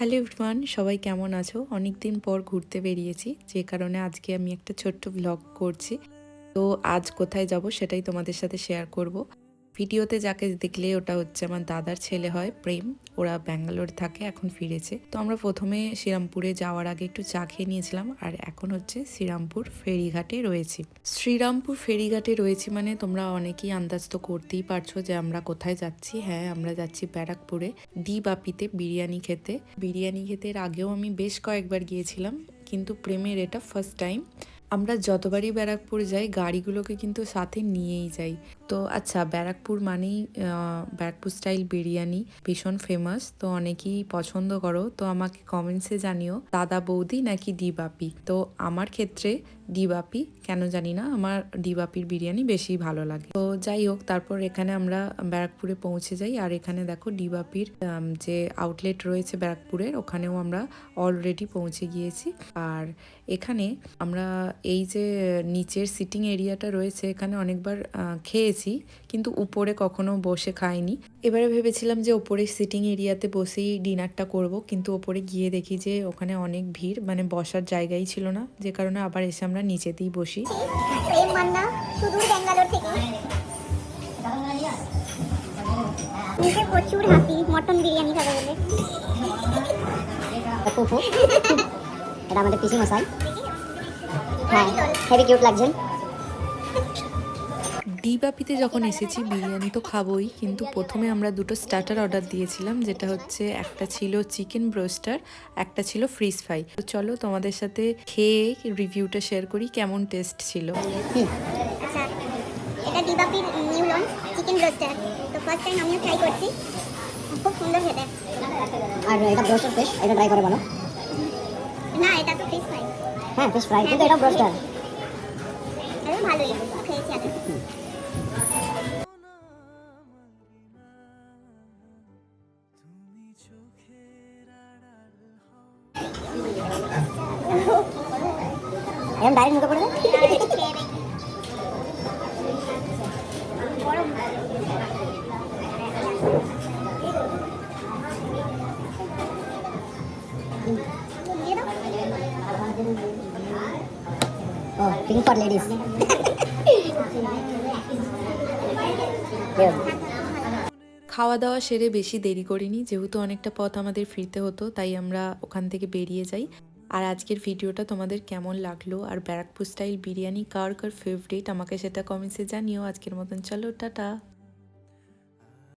Hello everyone, সবাই কেমন আছো? অনেক দিন পর ঘুরতে বেরিয়েছি, যে কারণে আজকে আমি একটা ছোট্ট ভ্লগ করছি। তো আজ কোথায় যাব সেটাই তোমাদের সাথে শেয়ার করব। ভিডিওতে যাকে দেখলে ওটা হচ্ছে আমার দাদার ছেলে হয়, প্রেম। ওরা ব্যাঙ্গালোর থাকে, এখন ফিরেছে। তো আমরা প্রথমে শ্রীরামপুরে যাওয়ার আগে একটু চা খেয়ে নিয়েছিলাম, আর এখন হচ্ছে শ্রীরামপুর ফেরিঘাটে রয়েছি। শ্রীরামপুর ফেরিঘাটে রয়েছি মানে তোমরা অনেকেই আন্দাজ তো করতেই পারছো যে আমরা কোথায় যাচ্ছি। হ্যাঁ, আমরা যাচ্ছি ব্যারাকপুরে ডি বাপিতে বিরিয়ানি খেতে। বিরিয়ানি খেতে এর আগেও আমি বেশ কয়েকবার গিয়েছিলাম, কিন্তু প্রেমের এটা ফার্স্ট টাইম। আমরা যতবারই ব্যারাকপুর যাই গাড়িগুলোকে কিন্তু সাথে নিয়েই যাই। তো আচ্ছা, ব্যারাকপুর মানেই ব্যারাকপুর স্টাইল বিরিয়ানি ভীষণ ফেমাস, তো অনেকেই পছন্দ করো। তো আমাকে কমেন্টসে জানিও দাদা বৌদি নাকি ডিবাপি। তো আমার ক্ষেত্রে ডিবাপি, কেন জানি না, আমার ডিবাপির বিরিয়ানি বেশি ভালো লাগে। তো যাই হোক, তারপর এখানে আমরা ব্যারাকপুরে পৌঁছে যাই। আর এখানে দেখো ডিবাপির যে আউটলেট রয়েছে ব্যারাকপুরের, ওখানেও আমরা অলরেডি পৌঁছে গিয়েছি। আর এখানে আমরা এই যে নিচের সিটিং এরিয়াটা রয়েছে, এখানে অনেকবার খেয়েছি, কিন্তু উপরে কখনো বসে খাইনি। এবারে ভেবেছিলাম যে ওপরে সিটিং এরিয়াতে বসেই ডিনারটা করব, কিন্তু ওপরে গিয়ে দেখি যে ওখানে অনেক ভিড়, মানে বসার জায়গাই ছিল না, যে কারণে আবার এসে আমরা নিচেতেই বসি। প্রেম মান্না সুদূর ব্যাঙ্গালোর থেকে মুখে প্রচুর হাসি মটন বিরিয়ানি খাবে বলে। ফুফু এটা আমাদের পিসি মশাই। হ্যাঁ, হেভি কিউট লাগছেন। ডিবাপিতে যখন এসেছি বিরিয়ানি তো খাবোই, কিন্তু প্রথমে আমরা দুটো স্টার্টার অর্ডার দিয়েছিলাম, যেটা হচ্ছে একটা ছিল চিকেন ব্রোস্টার, একটা ছিল ফ্রিজ ফ্রাই। তো চলো তোমাদের সাথে খেয়ে রিভিউটা শেয়ার করি কেমন টেস্ট ছিল। আচ্ছা, এটা ডিবাপির নিউ লঞ্চ চিকেন ব্রোস্টার। তো ফার্স্ট টাইম আমিও ট্রাই করছি, খুব সুন্দর খেতে। আর এটা ব্রোস্টার ফিশ, এটা ট্রাই করে বলো। না, এটা তো ফিশ ফ্রাই। হ্যাঁ, ফিশ ফ্রাই, কিন্তু এটা ব্রোস্টার। এটা ভালোই খেয়েছি আগে। এরকম ডাইরেক্ট মুখে পড়ে গরম দিয়ে দাও। ও পিঙ্ক ফর লেডিস। খাওয়া দাওয়া সেরে বেশি দেরি করিনি, যেহেতু অনেকটা পথ আমাদের ফিরতে হতো, তাই আমরা ওখান থেকে বেরিয়ে যাই। আর আজকের ভিডিওটা তোমাদের কেমন লাগলো, আর ব্যারাকপুর স্টাইল বিরিয়ানি কার কার ফেভারিট, আমাকে সেটা কমেন্টসে জানিও। আজকের মতন চলো, টাটা।